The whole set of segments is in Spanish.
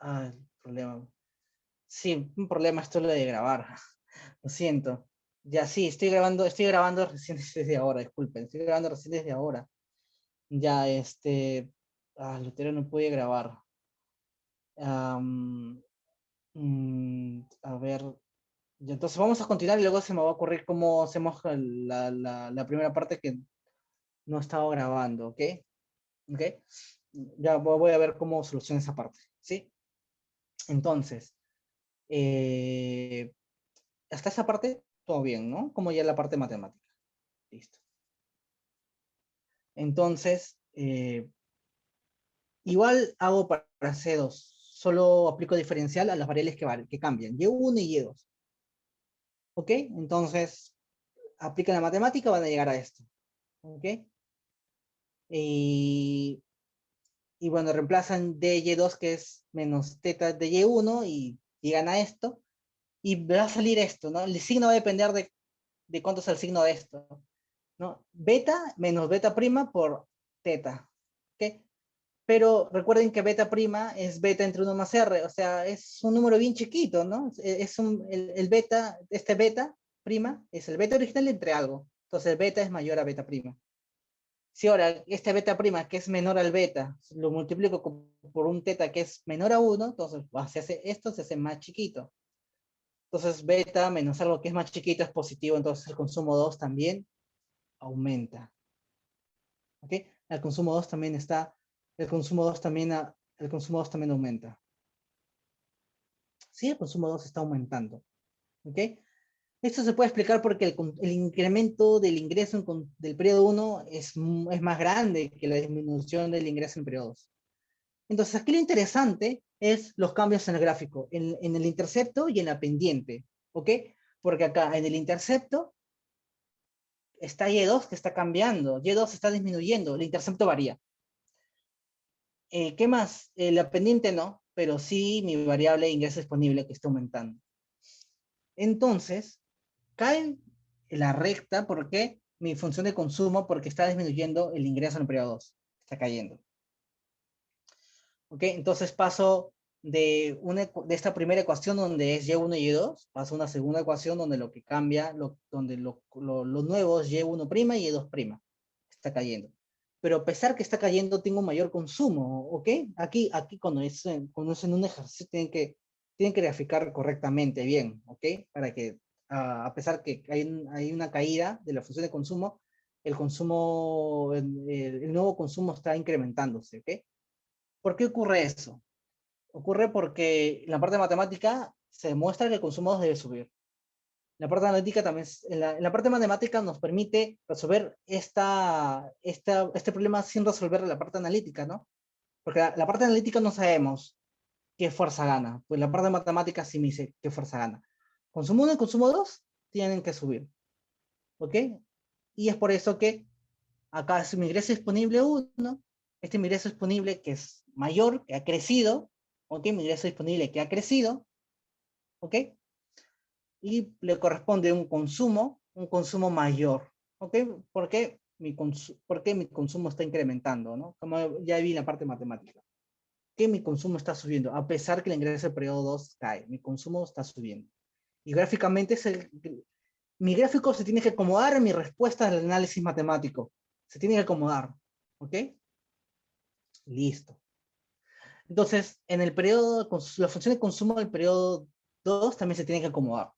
El problema. Sí, un problema esto lo de grabar. Lo siento. Ya sí, estoy grabando recién desde ahora, disculpen, estoy grabando recién desde ahora. Ya, Lutero no puede grabar. Am, a ver, y entonces vamos a continuar y luego se me va a ocurrir cómo hacemos la primera parte que no estaba grabando, ¿ok? ¿Ok? Ya voy a ver cómo soluciono esa parte, ¿sí? Entonces, eh, hasta esa parte, todo bien, ¿no? Como ya la parte matemática. Listo. Entonces, igual hago para C2. Solo aplico diferencial a las variables que cambian, Y1 y Y2. ¿Ok? Entonces, aplican la matemática, van a llegar a esto. ¿Ok? Y, y bueno, reemplazan dy2, que es menos teta de y1, y llegan a esto. Y va a salir esto, ¿no? El signo va a depender de cuánto es el signo de esto, ¿no? Beta menos beta prima por teta. ¿Ok? Pero recuerden que beta prima es beta entre 1 más R, o sea, es un número bien chiquito, ¿no? El beta, este beta prima es el beta original entre algo. Entonces el beta es mayor a beta prima. Si ahora este beta prima que es menor al beta, lo multiplico por un teta que es menor a 1, entonces esto se hace más chiquito. Entonces beta menos algo que es más chiquito es positivo, entonces el consumo 2 también aumenta. ¿Ok? El consumo 2 también está, el consumo 2 también, el consumo 2 también aumenta. Sí, el consumo 2 está aumentando. ¿Ok? Esto se puede explicar porque el incremento del ingreso del periodo 1 es más grande que la disminución del ingreso en periodo 2. Entonces, aquí lo interesante es los cambios en el gráfico, en el intercepto y en la pendiente. ¿Ok? Porque acá en el intercepto está Y2 que está cambiando, Y2 está disminuyendo, el intercepto varía. ¿Qué más? La pendiente no, pero sí mi variable de ingreso disponible que está aumentando. Entonces, cae la recta porque mi función de consumo, porque está disminuyendo el ingreso en el periodo 2, está cayendo. ¿Ok? Entonces paso de esta primera ecuación donde es Y1 y Y2, paso a una segunda ecuación donde lo que cambia, donde lo nuevo es Y1' y Y2', está cayendo. Pero a pesar que está cayendo, tengo mayor consumo, ¿ok? Aquí cuando es en un ejercicio, tienen que graficar correctamente bien, ¿ok? Para que, a pesar que hay una caída de la función de consumo, el nuevo consumo está incrementándose, ¿ok? ¿Por qué ocurre eso? Ocurre porque en la parte matemática se demuestra que el consumo 2 debe subir. La parte analítica también, en la parte matemática nos permite resolver este problema sin resolver la parte analítica, ¿no? Porque la parte analítica no sabemos qué fuerza gana, pues la parte matemática sí me dice qué fuerza gana. Consumo 1 y consumo 2 tienen que subir, ¿ok? Y es por eso que acá es mi ingreso disponible 1, este mi ingreso disponible que es mayor, que ha crecido, ¿ok? Mi ingreso disponible que ha crecido, ¿ok? Y le corresponde un consumo mayor, ¿ok? Porque mi consumo está incrementando, ¿no? Como ya vi en la parte matemática, que mi consumo está subiendo, a pesar que el ingreso del periodo 2 cae, mi consumo está subiendo. Y gráficamente mi gráfico se tiene que acomodar a mi respuesta del análisis matemático, se tiene que acomodar, ¿ok? Listo. Entonces, en el periodo, la función de consumo del periodo 2 también se tiene que acomodar.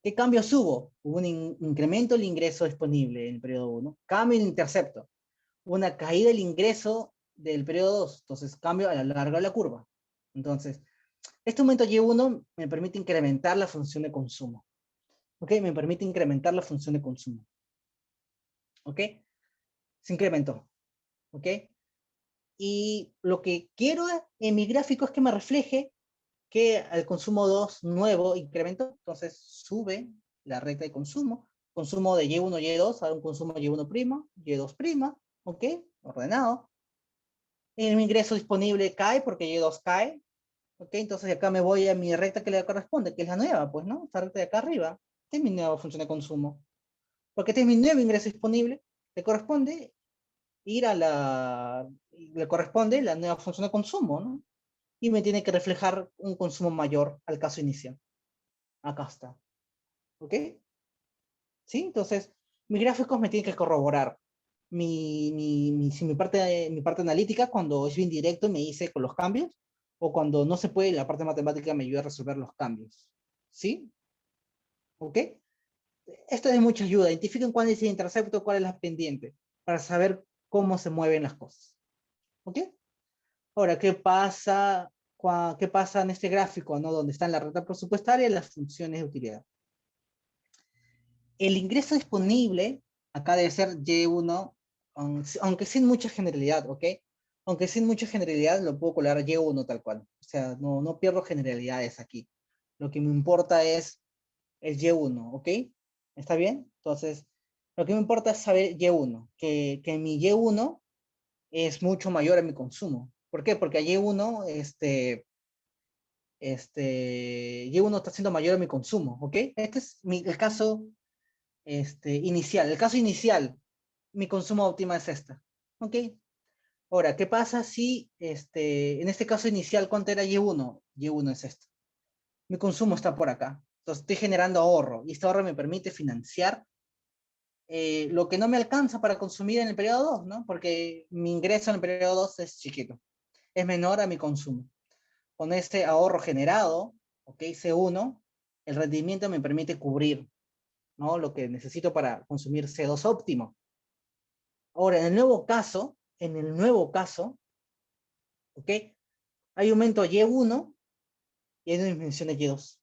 ¿Qué cambios hubo? Hubo un incremento del ingreso disponible en el periodo 1, cambio en el intercepto, una caída del ingreso del periodo 2, entonces cambio a lo largo de la curva. Entonces, este aumento Y1 me permite incrementar la función de consumo. ¿Ok? Me permite incrementar la función de consumo. ¿Ok? Se incrementó. ¿Ok? Y lo que quiero en mi gráfico es que me refleje que el consumo 2 nuevo incrementó, entonces sube la recta de consumo de Y1, Y2 a un consumo Y1', Y2', ¿ok? Ordenado. El ingreso disponible cae porque Y2 cae, ¿ok? Entonces acá me voy a mi recta que le corresponde, que es la nueva, pues, ¿no? Esta recta de acá arriba, esta es mi nueva función de consumo. Porque este es mi nuevo ingreso disponible, le corresponde ir le corresponde la nueva función de consumo, ¿no? y me tiene que reflejar un consumo mayor al caso inicial. Acá está. ¿Ok? ¿Sí? Entonces, mis gráficos me tienen que corroborar. Si mi parte analítica, cuando es bien directo, me dice con los cambios, o cuando no se puede, la parte matemática me ayuda a resolver los cambios. ¿Sí? ¿Ok? Esto es de mucha ayuda. Identifiquen cuál es el intercepto, cuál es la pendiente, para saber cómo se mueven las cosas. ¿Ok? Ahora, ¿qué pasa en este gráfico, ¿no? Donde están la renta presupuestaria y las funciones de utilidad? El ingreso disponible, acá debe ser Y1, aunque sin mucha generalidad, ¿ok? Aunque sin mucha generalidad, lo puedo colar Y1 tal cual. O sea, no pierdo generalidades aquí. Lo que me importa es el Y1, ¿ok? ¿Está bien? Entonces, lo que me importa es saber Y1, que mi Y1 es mucho mayor a mi consumo. ¿Por qué? Porque a Y1, Y1 está siendo mayor a mi consumo, ¿ok? Este es el caso inicial. El caso inicial, mi consumo óptima es esta, ¿ok? Ahora, ¿qué pasa si, en este caso inicial, cuánto era Y1? Y1 es esto. Mi consumo está por acá. Entonces, estoy generando ahorro, y este ahorro me permite financiar lo que no me alcanza para consumir en el periodo 2, ¿no? Porque mi ingreso en el periodo 2 es chiquito, es menor a mi consumo. Con este ahorro generado, ¿ok? C1, el rendimiento me permite cubrir, ¿no? Lo que necesito para consumir C2 óptimo. Ahora, en el nuevo caso, ¿ok? Hay aumento Y1 y hay una disminución de Y2.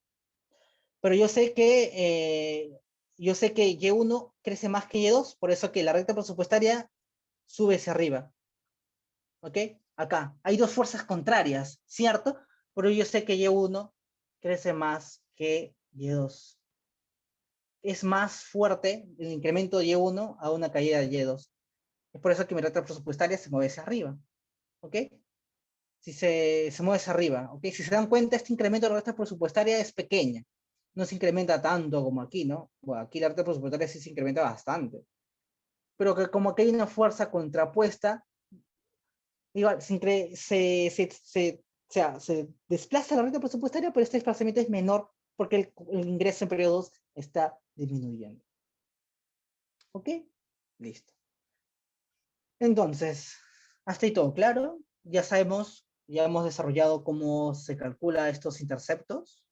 Pero yo sé que Y1 crece más que Y2, por eso que la recta presupuestaria sube hacia arriba, ¿ok? Acá hay dos fuerzas contrarias, ¿cierto? Pero yo sé que Y1 crece más que Y2. Es más fuerte el incremento de Y1 a una caída de Y2. Es por eso que mi recta presupuestaria se mueve hacia arriba, ¿ok? Si se mueve hacia arriba, ¿ok? Si se dan cuenta, este incremento de la recta presupuestaria es pequeña. No se incrementa tanto como aquí, ¿no? Bueno, aquí la recta presupuestaria sí se incrementa bastante. Pero que como que hay una fuerza contrapuesta, igual, o sea, se desplaza la recta presupuestaria, pero este desplazamiento es menor porque el ingreso en periodos está disminuyendo. ¿Ok? Listo. Entonces, hasta ahí todo claro. Ya sabemos, ya hemos desarrollado cómo se calcula estos interceptos.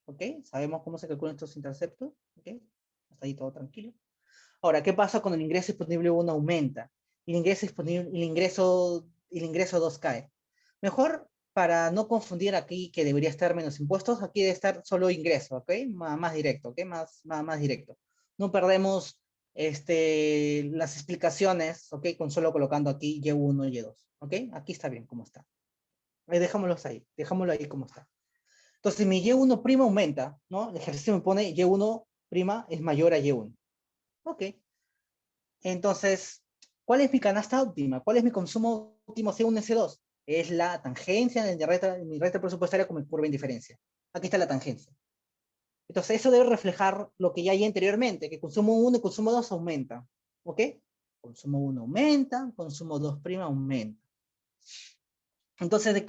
¿Ok? Sabemos cómo se calculan estos interceptos. ¿Ok? Hasta ahí todo tranquilo. Ahora, ¿qué pasa cuando el ingreso disponible 1 aumenta? Y el ingreso 2 cae. Mejor, para no confundir aquí que debería estar menos impuestos, aquí debe estar solo ingreso, ¿ok? Más directo, ¿ok? Más directo. No perdemos las explicaciones, ¿ok? Con solo colocando aquí Y1 y Y2, ¿ok? Aquí está bien como está. Dejámoslo ahí como está. Entonces, mi Y1' aumenta, ¿no? El ejercicio me pone Y1' es mayor a Y1. Ok. Entonces, ¿cuál es mi canasta óptima? ¿Cuál es mi consumo óptimo C1 y C2? Es la tangencia de mi recta presupuestaria con mi curva en diferencia. Aquí está la tangencia. Entonces, eso debe reflejar lo que ya hay anteriormente, que consumo 1 y consumo 2 aumentan. ¿Ok? Consumo 1 aumenta, consumo 2' aumenta. Entonces,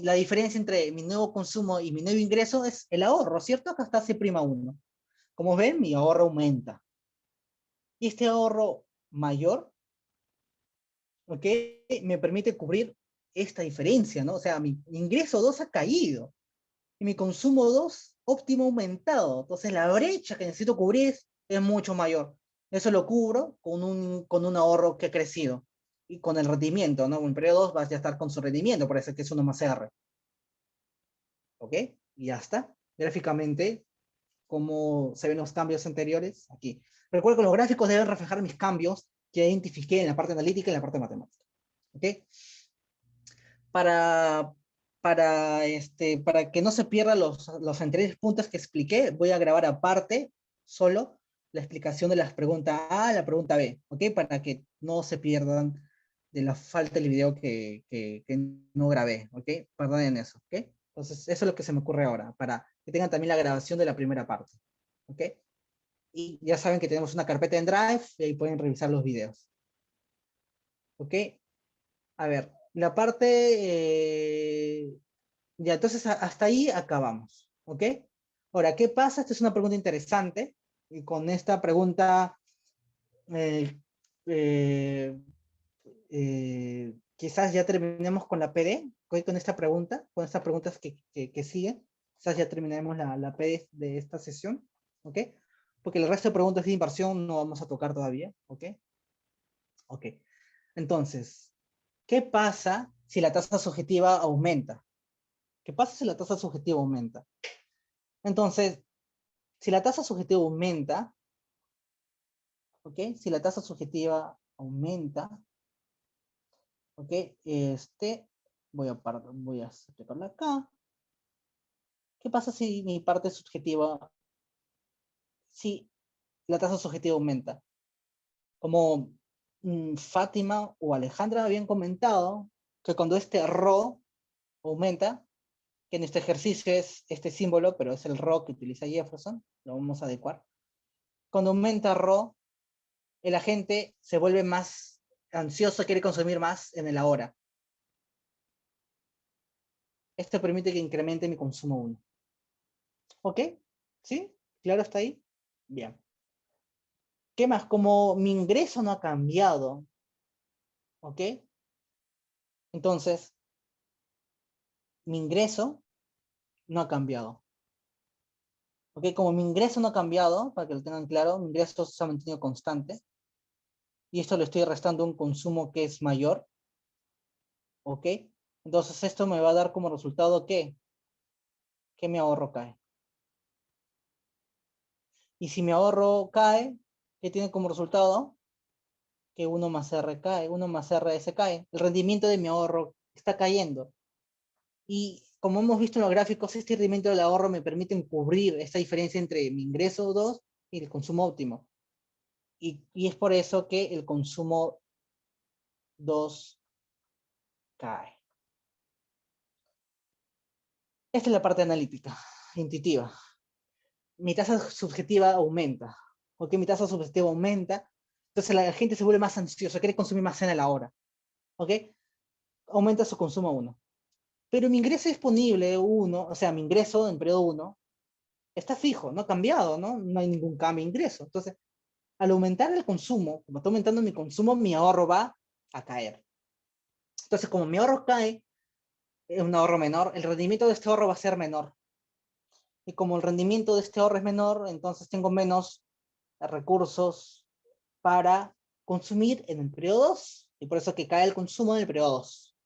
la diferencia entre mi nuevo consumo y mi nuevo ingreso es el ahorro, ¿cierto? Acá está C'1. Como ven, mi ahorro aumenta. Y este ahorro mayor, ¿ok? Me permite cubrir esta diferencia, ¿no? O sea, mi ingreso 2 ha caído y mi consumo 2 óptimo ha aumentado. Entonces la brecha que necesito cubrir es mucho mayor. Eso lo cubro con un ahorro que ha crecido y con el rendimiento, ¿no? En periodo 2 vas a estar con su rendimiento, por eso que es 1 más R. ¿Ok? Y ya está. Gráficamente, como se ven los cambios anteriores, aquí. Recuerda que los gráficos deben reflejar mis cambios que identifiqué en la parte analítica y en la parte matemática. ¿Ok? Para, para que no se pierdan los anteriores puntos que expliqué, voy a grabar aparte solo la explicación de las preguntas A a la pregunta B, ¿ok? Para que no se pierdan de la falta del video que no grabé, ¿ok? Perdonen eso, ¿ok? Entonces, eso es lo que se me ocurre ahora, para que tengan también la grabación de la primera parte, ¿ok? Y ya saben que tenemos una carpeta en Drive y ahí pueden revisar los videos, ¿ok? A ver, La parte, ya, entonces hasta ahí acabamos, ¿ok? Ahora, ¿qué pasa? Esta es una pregunta interesante, y con esta pregunta, eh, eh, quizás ya terminemos con la PD, con esta pregunta, con estas preguntas que siguen, quizás ya terminaremos la PD de esta sesión, ¿ok? Porque el resto de preguntas de inversión no vamos a tocar todavía, ¿ok? Ok. Entonces, ¿qué pasa si la tasa subjetiva aumenta? ¿Qué pasa si la tasa subjetiva aumenta? Entonces, si la tasa subjetiva aumenta, ¿ok? Si la tasa subjetiva aumenta, ¿ok? Voy a sacarla acá. ¿Qué pasa si mi parte subjetiva, si la tasa subjetiva aumenta? Como Fátima o Alejandra habían comentado, que cuando este ρ aumenta, que en este ejercicio es este símbolo, pero es el ρ que utiliza Jefferson, lo vamos a adecuar. Cuando aumenta ρ, el agente se vuelve más ansioso, quiere consumir más en el ahora. Esto permite que incremente mi consumo 1. ¿Ok? ¿Sí? ¿Claro hasta ahí? Bien. ¿Qué más? Como mi ingreso no ha cambiado, ¿ok? Entonces, mi ingreso no ha cambiado. ¿Ok? Como mi ingreso no ha cambiado, para que lo tengan claro, mi ingreso se ha mantenido constante, y esto le estoy restando un consumo que es mayor, ¿ok? Entonces esto me va a dar como resultado que mi ahorro cae. Y si mi ahorro cae, ¿qué tiene como resultado? Que 1 más R cae, 1 más RS cae. El rendimiento de mi ahorro está cayendo. Y como hemos visto en los gráficos, este rendimiento del ahorro me permite cubrir esta diferencia entre mi ingreso 2 y el consumo óptimo. Y es por eso que el consumo 2 cae. Esta es la parte analítica, intuitiva. Mi tasa subjetiva aumenta. ¿Ok? Mi tasa subjetiva aumenta. Entonces la gente se vuelve más ansiosa, quiere consumir más en la hora. ¿Ok? Aumenta su consumo 1. Pero mi ingreso disponible 1, o sea, mi ingreso en periodo 1, está fijo, no ha cambiado, ¿no? No hay ningún cambio de ingreso. Entonces, al aumentar el consumo, como está aumentando mi consumo, mi ahorro va a caer. Entonces, como mi ahorro cae, es un ahorro menor, el rendimiento de este ahorro va a ser menor. Y como el rendimiento de este ahorro es menor, entonces tengo menos recursos para consumir en el periodo 2, y por eso que cae el consumo en el periodo 2,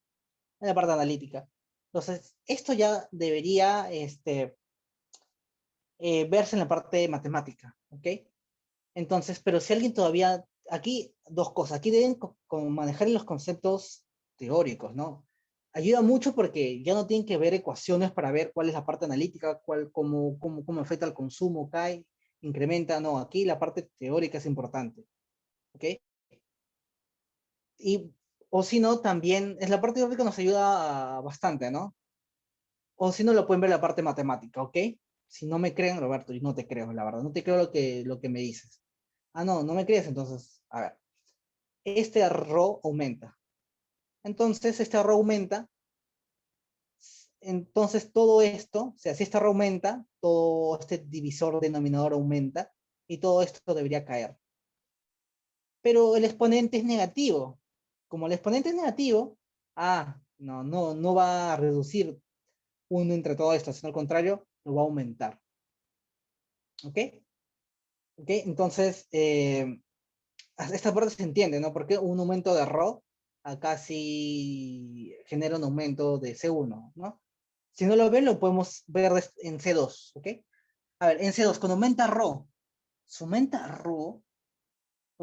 en la parte analítica. Entonces, esto ya debería verse en la parte matemática, ¿ok? Entonces, pero si alguien todavía, aquí dos cosas, aquí deben como manejar los conceptos teóricos, ¿no? Ayuda mucho porque ya no tienen que ver ecuaciones para ver cuál es la parte analítica, cómo afecta al consumo, cae, incrementa, no, aquí la parte teórica es importante, ¿ok? Y, o si no, también, es la parte teórica nos ayuda bastante, ¿no? O si no, lo pueden ver la parte matemática, ¿ok? Si no me creen, Roberto, yo no te creo, la verdad, no te creo lo que me dices. Ah, no, no me crees, entonces, a ver, este arrow aumenta. Entonces, este arrow aumenta, entonces todo esto, o sea, si este arrow aumenta, todo este divisor denominador aumenta, y todo esto debería caer. Pero el exponente es negativo. Como el exponente es negativo, no va a reducir uno entre todo esto, sino al contrario, lo va a aumentar. ¿Ok? ¿Ok? Entonces, esta parte se entiende, ¿no? Porque un aumento de ρ acá sí genera un aumento de C1, ¿no? Si no lo ven, lo podemos ver en C2, ¿ok? A ver, en C2, cuando aumenta ρ, si aumenta ρ, ¿ok?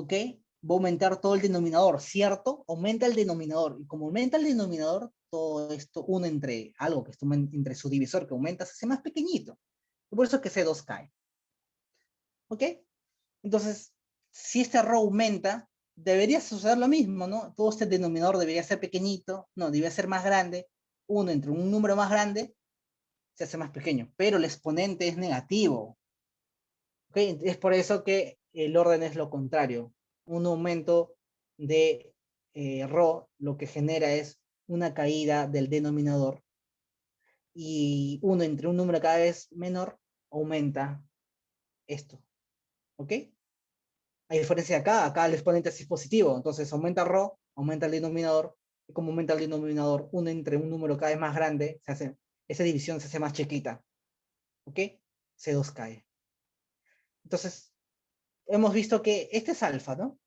Va a aumentar todo el denominador, ¿cierto? Aumenta el denominador, y como aumenta el denominador, todo esto, uno entre algo que está entre su divisor que aumenta, se hace más pequeñito. Y por eso es que C2 cae. ¿Ok? Entonces, si este ρ aumenta, debería suceder lo mismo, ¿no? Todo este denominador debería ser pequeñito, no, debería ser más grande. Uno entre un número más grande se hace más pequeño, pero el exponente es negativo. ¿Okay? Es por eso que el orden es lo contrario. Un aumento de ρ lo que genera es una caída del denominador, y 1 entre un número cada vez menor aumenta esto, ¿ok? A diferencia de acá, acá el exponente sí es positivo, entonces aumenta ρ, aumenta el denominador, y como aumenta el denominador, 1 entre un número cada vez más grande, esa división se hace más chiquita, ¿ok? C2 cae. Entonces, hemos visto que este es alfa, ¿no?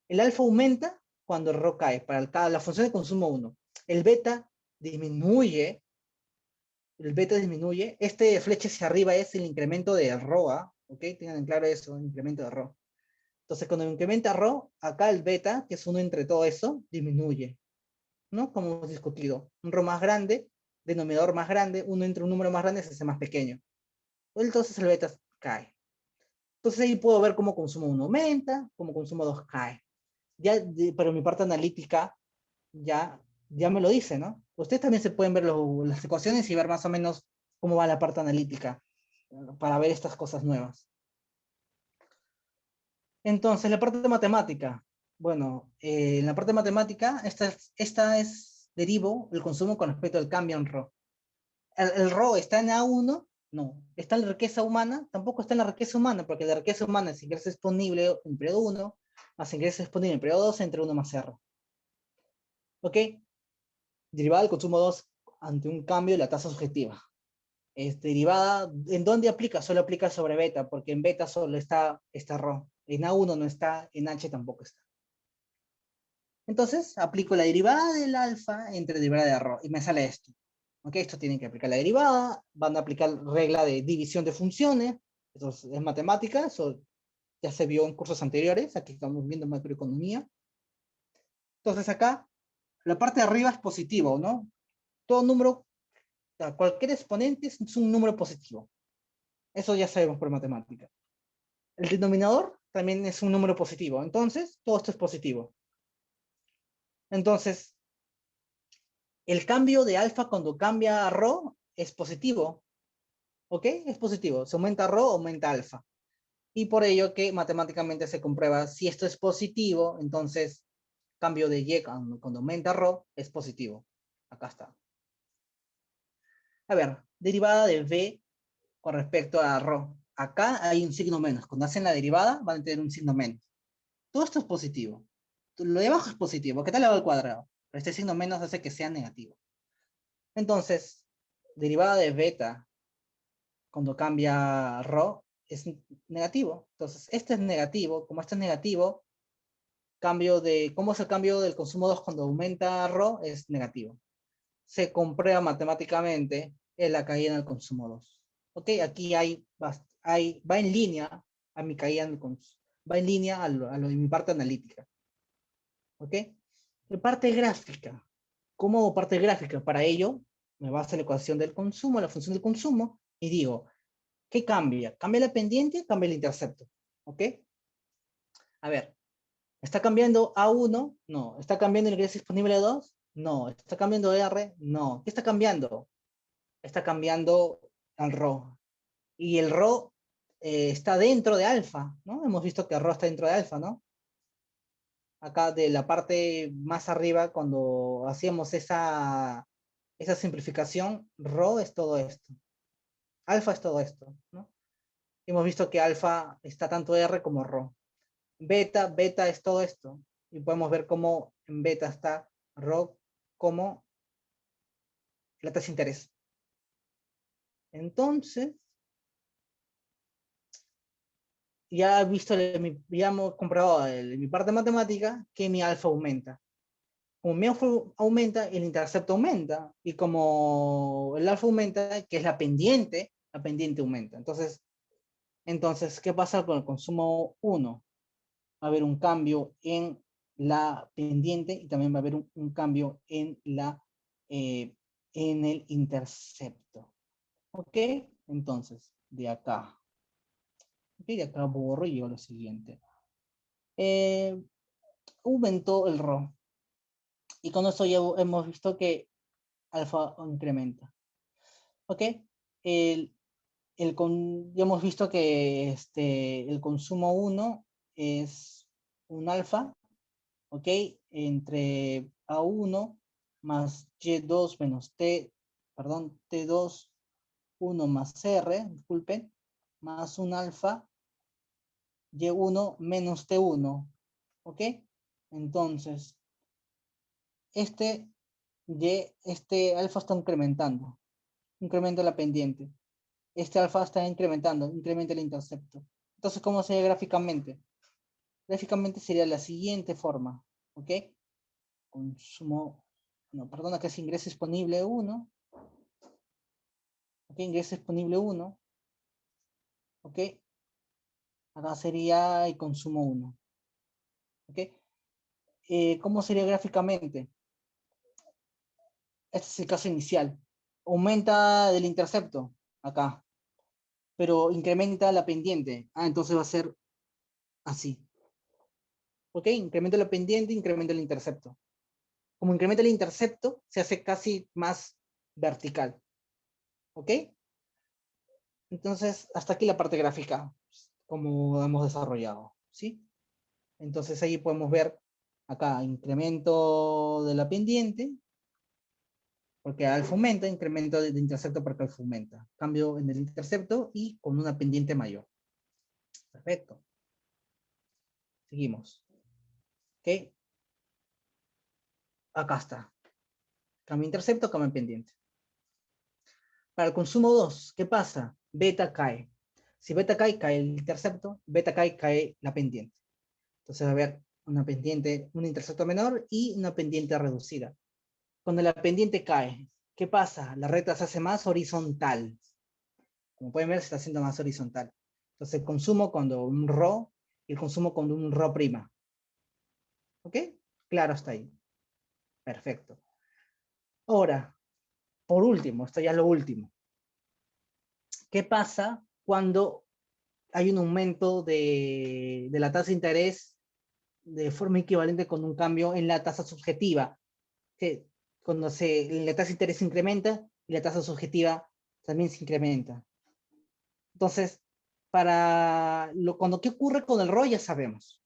El alfa aumenta cuando el ρ cae, para la función de consumo 1. El beta disminuye, este flecha hacia arriba es el incremento de ρ, ¿ok? Tengan en claro eso, el incremento de ρ. Entonces, cuando incrementa ρ, acá el beta, que es 1 entre todo eso, disminuye, ¿no? Como hemos discutido. Un ρ más grande, denominador más grande, 1 entre un número más grande se hace más pequeño. Entonces el beta cae. Entonces ahí puedo ver cómo consumo 1 aumenta, cómo consumo 2 cae. Ya, pero mi parte analítica ya me lo dice, ¿no? Ustedes también se pueden ver las ecuaciones y ver más o menos cómo va la parte analítica para ver estas cosas nuevas. Entonces, la parte de matemática. Bueno, en la parte de matemática, esta es, derivo el consumo con respecto al cambio en ρ. ¿El ρ está en A1? No. ¿Está en la riqueza humana? Tampoco está en la riqueza humana, porque la riqueza humana es ingreso disponible en periodo 1, más ingreso disponible en periodo 2, entre 1 más R. ¿Ok? Derivada del consumo 2 ante un cambio de la tasa subjetiva. Es derivada, ¿en dónde aplica? Solo aplica sobre beta, porque en beta solo está ρ. En A1 no está, en H tampoco está. Entonces, aplico la derivada del alfa entre derivada de ρ, y me sale esto. ¿Ok? Esto tienen que aplicar la derivada, van a aplicar regla de división de funciones, eso es matemática, eso ya se vio en cursos anteriores, aquí estamos viendo macroeconomía. Entonces acá, la parte de arriba es positivo, ¿no? Todo número, cualquier exponente es un número positivo. Eso ya sabemos por matemática. El denominador también es un número positivo, entonces todo esto es positivo. Entonces, el cambio de alfa cuando cambia a ρ es positivo, ¿ok? Es positivo, se aumenta ρ, aumenta alfa. Y por ello que matemáticamente se comprueba si esto es positivo, entonces cambio de y cuando aumenta ρ es positivo. Acá está. A ver, derivada de v con respecto a ρ. Acá hay un signo menos. Cuando hacen la derivada van a tener un signo menos. Todo esto es positivo. Lo de abajo es positivo, que está elevado al cuadrado. Pero este signo menos hace que sea negativo. Entonces, derivada de beta cuando cambia ρ es negativo. Entonces, este es negativo. Como este es negativo, ¿cómo es el cambio del consumo 2 cuando aumenta ρ? Es negativo. Se comprueba matemáticamente en la caída en el consumo 2. Ok, aquí va en línea a mi caída en el consumo. Va en línea a lo de mi parte analítica. Ok, la parte gráfica. ¿Cómo hago parte gráfica? Para ello, me baso en la ecuación del consumo, la función del consumo, y digo, ¿qué cambia? ¿Cambia la pendiente? ¿Cambia el intercepto? ¿Ok? A ver, ¿está cambiando A1? No. ¿Está cambiando el ingreso disponible 2? No. ¿Está cambiando R? No. ¿Qué está cambiando? Está cambiando al ρ. Y el ρ está dentro de alfa, ¿no? Hemos visto que ρ está dentro de alfa, ¿no? Acá de la parte más arriba, cuando hacíamos esa simplificación, ρ es todo esto. Alfa es todo esto, ¿no? Hemos visto que alfa está tanto R como ρ. Beta es todo esto. Y podemos ver cómo en beta está ρ como la tasa de interés. Entonces, ya hemos comprobado en mi parte matemática que mi alfa aumenta. Como mi alfa aumenta, el intercepto aumenta. Y como el alfa aumenta, que es la pendiente aumenta. Entonces, ¿qué pasa con el consumo 1? Va a haber un cambio en la pendiente y también va a haber un cambio en el intercepto. ¿Ok? Entonces, de acá. ¿Ok? De acá borro y yo lo siguiente. Aumentó el RO. Y con esto ya hemos visto que alfa incrementa. ¿Ok? Ya hemos visto que el consumo 1 es un alfa, ¿ok? Entre A1 más Y2 menos T2, 1 más R, disculpen, más un alfa, Y1 menos T1, ¿ok? Entonces, este alfa está incrementando, incrementa la pendiente. Este alfa está incrementando, incrementa el intercepto. Entonces, ¿cómo sería gráficamente? Gráficamente sería la siguiente forma, ¿ok? Consumo, no, perdona, que es ingreso disponible 1, ¿ok? Ingreso disponible 1, ¿ok? Acá sería el consumo 1, ¿ok? ¿Cómo sería gráficamente? Este es el caso inicial. Aumenta del intercepto, acá, pero incrementa la pendiente. Entonces va a ser así. ¿Ok? Incrementa la pendiente, incrementa el intercepto. Como incrementa el intercepto, se hace casi más vertical. ¿Ok? Entonces, hasta aquí la parte gráfica, como hemos desarrollado. ¿Sí? Entonces ahí podemos ver acá incremento de la pendiente, porque alfa aumenta, incremento de intercepto porque alfa aumenta. Cambio en el intercepto y con una pendiente mayor. Perfecto. Seguimos. ¿Ok? Acá está. Cambio intercepto, cambio pendiente. Para el consumo 2, ¿qué pasa? Beta cae. Si beta cae, cae el intercepto. Beta cae, cae la pendiente. Entonces va a haber una pendiente, un intercepto menor y una pendiente reducida. Cuando la pendiente cae, ¿qué pasa? La recta se hace más horizontal. Como pueden ver, se está haciendo más horizontal. Entonces el consumo cuando un ρ y el consumo cuando un ρ'P. ¿Ok? Claro, hasta ahí. Perfecto. Ahora, por último, esto ya es lo último. ¿Qué pasa cuando hay un aumento de la tasa de interés de forma equivalente con un cambio en la tasa subjetiva? Que cuando la tasa de interés incrementa y la tasa subjetiva también se incrementa. Entonces, cuando qué ocurre con el ROI ya sabemos.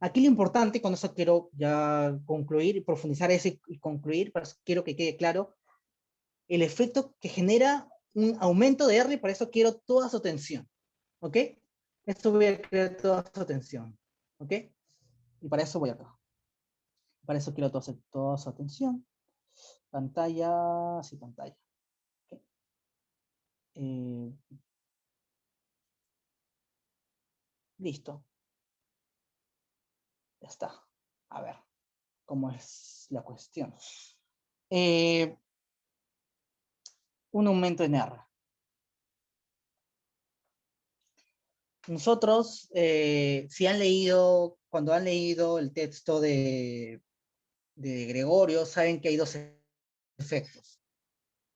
Aquí lo importante, con eso quiero ya concluir y profundizar eso y concluir, pero quiero que quede claro el efecto que genera un aumento de R, y por eso quiero toda su atención. ¿Ok? Esto voy a querer toda su atención. ¿Ok? Y para eso voy acá. Para eso quiero toda su atención. Pantalla, sí, pantalla. ¿Ok? Eh, Listo. Ya está. A ver, ¿cómo es la cuestión? Eh, un aumento en R. Nosotros, si han leído, cuando han leído el texto de Gregorio, saben que hay dos efectos.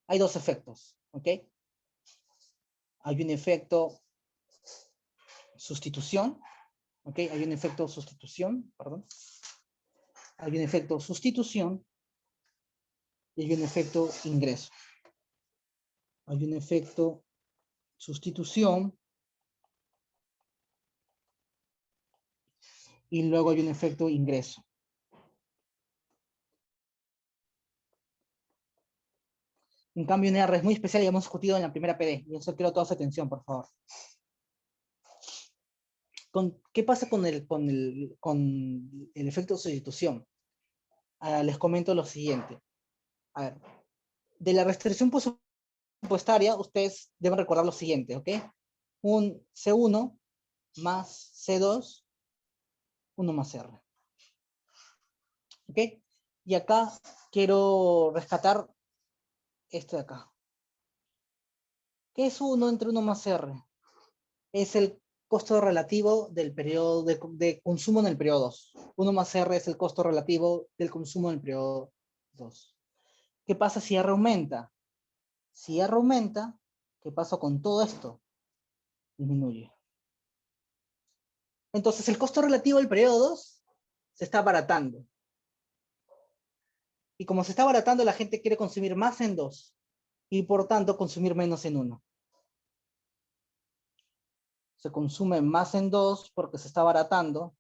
Hay dos efectos, ¿ok? Hay un efecto sustitución, ¿ok? Hay un efecto sustitución, perdón. Hay un efecto sustitución y hay un efecto ingreso. Hay un efecto sustitución y luego hay un efecto ingreso. En cambio, en R es muy especial y hemos discutido en la primera PD. Y eso quiero toda su atención, por favor. ¿Qué pasa con el efecto sustitución? Les comento lo siguiente. A ver, de la restricción presupuestaria, ustedes deben recordar lo siguiente, ¿ok? Un C1 más C2, 1 más R. ¿Ok? Y acá quiero rescatar esto de acá. ¿Qué es 1 entre 1 más R? Es el costo relativo del periodo de consumo en el periodo 2. 1 más R es el costo relativo del consumo en el periodo 2. ¿Qué pasa si R aumenta? Si R aumenta, ¿qué pasa con todo esto? Disminuye. Entonces el costo relativo del periodo 2 se está abaratando. Y como se está abaratando, la gente quiere consumir más en 2 y por tanto consumir menos en 1. Se consume más en 2 porque se está abaratando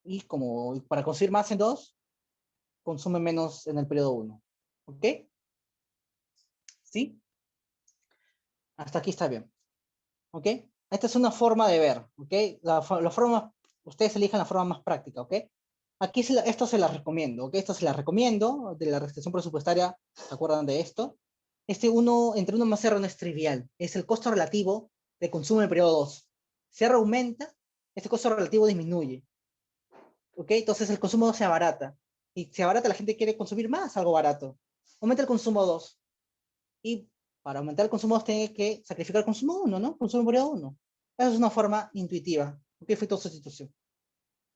y como para consumir más en 2, consume menos en el periodo 1. ¿Ok? ¿Sí? Hasta aquí está bien. ¿Ok? Esta es una forma de ver. ¿Ok? La forma, ustedes elijan la forma más práctica. ¿Ok? Aquí esto se las recomiendo. ¿Ok? Esto se las recomiendo de la restricción presupuestaria. ¿Se acuerdan de esto? Entre 1 más R no es trivial. Es el costo relativo de consumo en el periodo 2. Si R aumenta, este costo relativo disminuye. ¿Ok? Entonces el consumo 2 se abarata. Y si abarata, la gente quiere consumir más algo barato. Aumenta el consumo 2. Y para aumentar el consumo 2 tiene que sacrificar el consumo 1, ¿no? Consumo por 1. Esa es una forma intuitiva. ¿Ok? Efecto sustitución.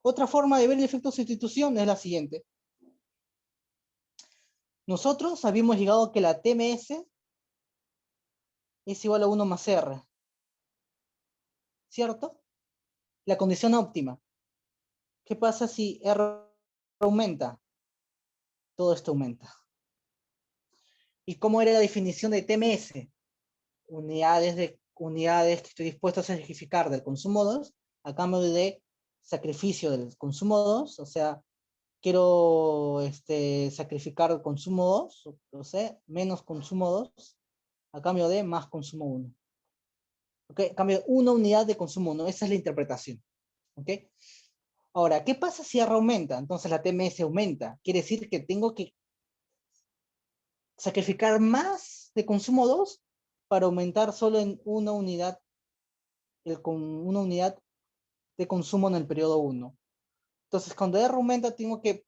Otra forma de ver el efecto sustitución es la siguiente. Nosotros habíamos llegado a que la TMS es igual a 1 más R. ¿Cierto? La condición óptima. ¿Qué pasa si R aumenta? Todo esto aumenta. ¿Y cómo era la definición de TMS? Unidades que estoy dispuesto a sacrificar del consumo 2 a cambio de sacrificio del consumo 2, o sea, quiero sacrificar el consumo 2, o sea, menos consumo 2, a cambio de más consumo 1. ¿Ok? A cambio de una unidad de consumo 1, esa es la interpretación. ¿Ok? Ahora, ¿qué pasa si R aumenta? Entonces la TMS aumenta. Quiere decir que tengo que sacrificar más de consumo 2 para aumentar solo en una unidad, una unidad de consumo en el periodo 1. Entonces, cuando R aumenta, tengo que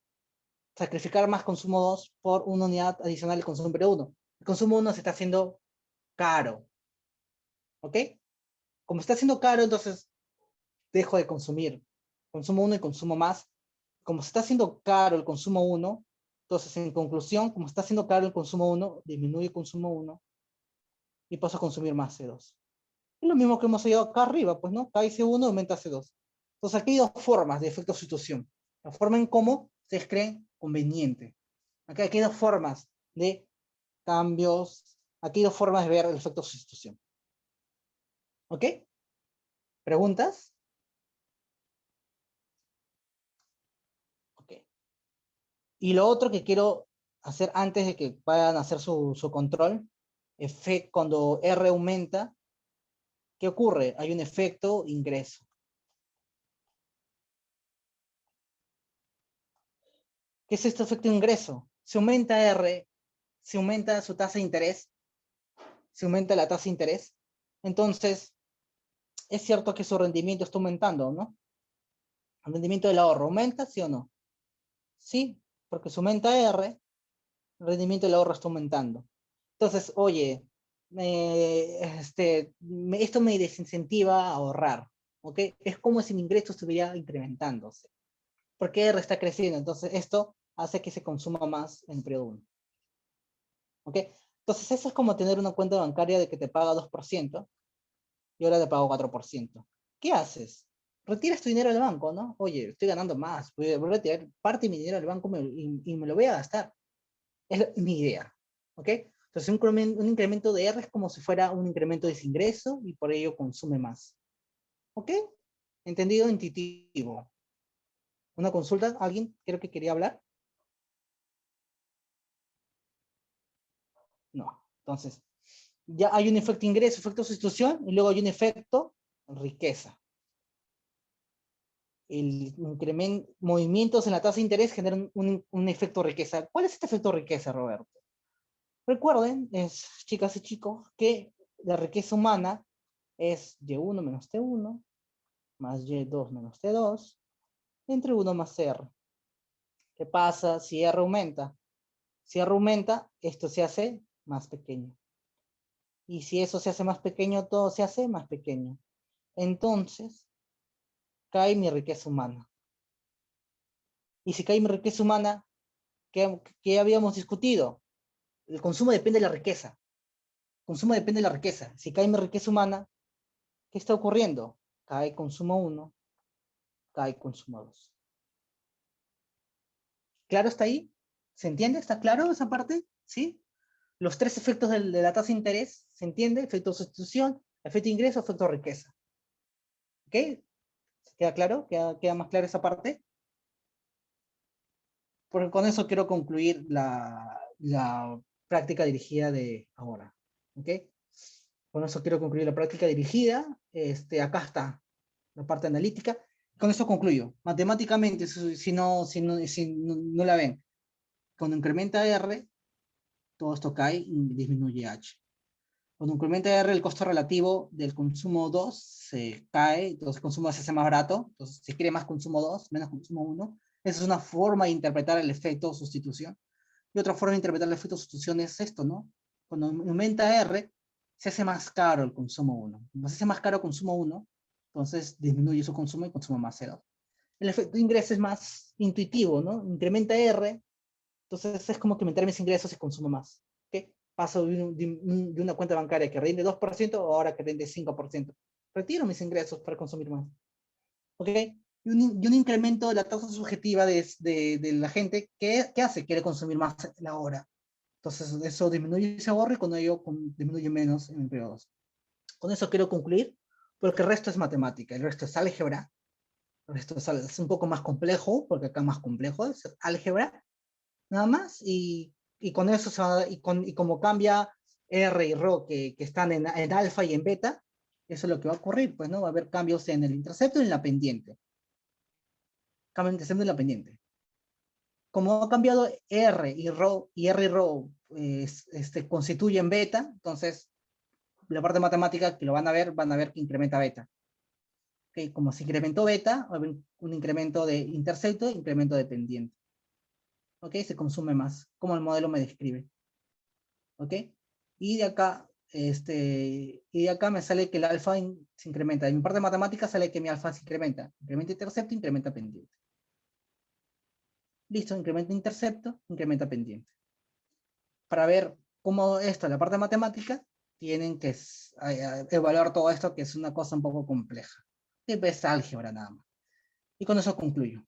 sacrificar más consumo 2 por una unidad adicional de consumo en el periodo 1. El consumo 1 se está haciendo caro. ¿Ok? Como está haciendo caro, entonces dejo de consumir. Consumo 1 y consumo más. Como se está haciendo caro el consumo 1, entonces en conclusión, como está haciendo caro el consumo 1, disminuye el consumo 1 y paso a consumir más C2. Es lo mismo que hemos llegado acá arriba, pues, ¿no? Cae C1, aumenta C2. Entonces aquí hay dos formas de efecto sustitución. La forma en cómo ustedes creen conveniente. Aquí hay dos formas de cambios. Aquí hay dos formas de ver el efecto sustitución. ¿Ok? ¿Preguntas? Ok. Y lo otro que quiero hacer antes de que vayan a hacer su control, cuando R aumenta, ¿qué ocurre? Hay un efecto ingreso. ¿Qué es este efecto ingreso? Si aumenta R, si aumenta su tasa de interés, si aumenta la tasa de interés, entonces es cierto que su rendimiento está aumentando, ¿no? El rendimiento del ahorro aumenta, ¿sí o no? Sí, porque si aumenta R, el rendimiento del ahorro está aumentando. Entonces, oye, esto me desincentiva a ahorrar, ¿ok? Es como si mi ingreso estuviera incrementándose, porque R está creciendo, entonces esto hace que se consuma más en el periodo 1, ¿ok? Entonces eso es como tener una cuenta bancaria de que te paga 2% y ahora te pago 4%. ¿Qué haces? Retiras tu dinero del banco, ¿no? Oye, estoy ganando más, voy a retirar parte de mi dinero del banco y me lo voy a gastar. Es mi idea, ¿ok? Entonces un incremento de R es como si fuera un incremento de ese ingreso y por ello consume más. ¿Ok? ¿Entendido? Intuitivo. ¿Una consulta? ¿Alguien creo que quería hablar? No. Entonces, ya hay un efecto ingreso, efecto sustitución, y luego hay un efecto riqueza. El movimientos en la tasa de interés generan un efecto riqueza. ¿Cuál es este efecto riqueza, Roberto? Recuerden, chicas y chicos, que la riqueza humana es Y1 menos T1 más Y2 menos T2 entre 1 más R. ¿Qué pasa si R aumenta? Si R aumenta, esto se hace más pequeño. Y si eso se hace más pequeño, todo se hace más pequeño. Entonces, cae mi riqueza humana. Y si cae mi riqueza humana, ¿qué habíamos discutido? El consumo depende de la riqueza. El consumo depende de la riqueza. Si cae mi riqueza humana, ¿qué está ocurriendo? Cae consumo 1, cae consumo 2. ¿Claro está ahí? ¿Se entiende? ¿Está claro esa parte? ¿Sí? Los tres efectos de la tasa de interés, ¿se entiende? Efecto de sustitución, efecto de ingreso, efecto de riqueza. ¿Ok? ¿Queda claro? ¿Queda más clara esa parte? Porque con eso quiero concluir la práctica dirigida de ahora. ¿Ok? Con eso quiero concluir la práctica dirigida. Acá está la parte analítica. Con eso concluyo. Matemáticamente, si no la ven, cuando incrementa R, todo esto cae y disminuye H. Cuando incrementa R, el costo relativo del consumo 2 se cae, entonces el consumo se hace más barato, entonces se quiere más consumo 2, menos consumo 1. Esa es una forma de interpretar el efecto sustitución. Y otra forma de interpretar el efecto sustitución es esto, ¿no? Cuando aumenta R, se hace más caro el consumo 1. Cuando se hace más caro el consumo 1, entonces disminuye su consumo y consume más CO2. El efecto de ingreso es más intuitivo, ¿no? Incrementa R, entonces es como que aumentar mis ingresos y consumo más. ¿Ok? Paso de una cuenta bancaria que rinde 2% a ahora que rinde 5%. Retiro mis ingresos para consumir más. ¿Ok? Y un incremento de la tasa subjetiva de la gente, ¿qué hace? Quiere consumir más la hora. Entonces eso disminuye ese ahorro y con ello disminuye menos en el periodo. Con eso quiero concluir, porque el resto es matemática, el resto es álgebra, el resto es un poco más complejo, porque acá más complejo es álgebra, nada más, y con eso se va, y como cambia R y Rho que están en alfa y en beta, eso es lo que va a ocurrir, pues, ¿no? Va a haber cambios en el intercepto y en la pendiente. Cambio en el intercepto y en la pendiente. Como ha cambiado R y Rho constituyen beta, entonces la parte matemática que lo van a ver que incrementa beta. ¿Okay? Como se incrementó beta, va a haber un incremento de intercepto, incremento de pendiente. ¿Ok? Se consume más, como el modelo me describe. ¿Ok? Y de acá me sale que el alfa se incrementa. En mi parte de matemática sale que mi alfa se incrementa. Incrementa intercepto, incrementa pendiente. Listo, incrementa intercepto, incrementa pendiente. Para ver cómo esto, la parte de matemática, tienen que evaluar todo esto, que es una cosa un poco compleja. Es álgebra nada más. Y con eso concluyo.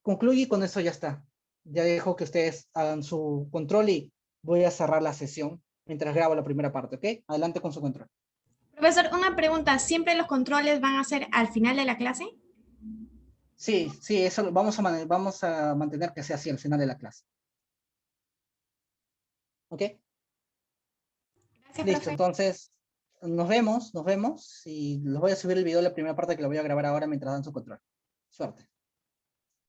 Concluyo y con eso ya está. Ya dejo que ustedes hagan su control y voy a cerrar la sesión mientras grabo la primera parte, ¿ok? Adelante con su control. Profesor, una pregunta, ¿siempre los controles van a ser al final de la clase? Sí, sí, eso vamos a mantener que sea así al final de la clase. ¿Ok? Gracias, Listo, profe. entonces nos vemos y les voy a subir el video de la primera parte que lo voy a grabar ahora mientras dan su control. Suerte.